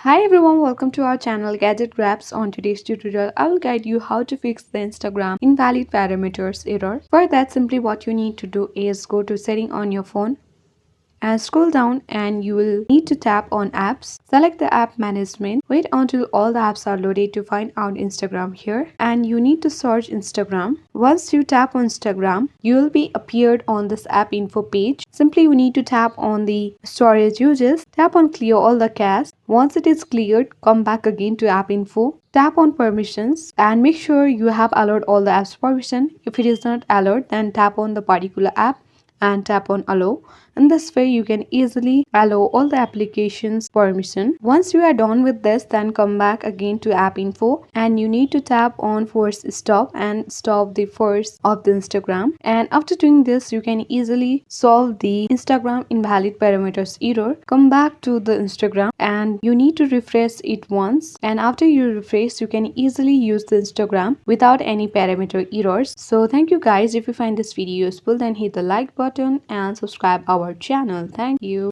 Hi everyone, welcome to our channel Gadget Grabs. On today's tutorial, I will guide you how to fix the Instagram invalid parameters error. For that, simply what you need to do is go to setting on your phone and scroll down, and you will need to tap on apps. Select the app management. Wait until all the apps are loaded to find out Instagram here, and you need to search Instagram. Once you tap on Instagram, you will be appeared on this app info page. Simply you need to tap on the storage uses. Tap on clear all the cache. Once it is cleared, come back again to app info. Tap on permissions and make sure you have allowed all the apps permission. If it is not allowed, then tap on the particular app and tap on allow. In this way you can easily allow all the applications permission. Once you are done with this, then come back again to app info, and you need to tap on force stop and stop the force of the Instagram. And after doing this, you can easily solve the Instagram invalid parameters error. Come back to the Instagram and you need to refresh it once, and after you refresh, you can easily use the Instagram without any parameter errors. So thank you guys. If you find this video useful, then hit the like button and subscribe our channel. Thank you.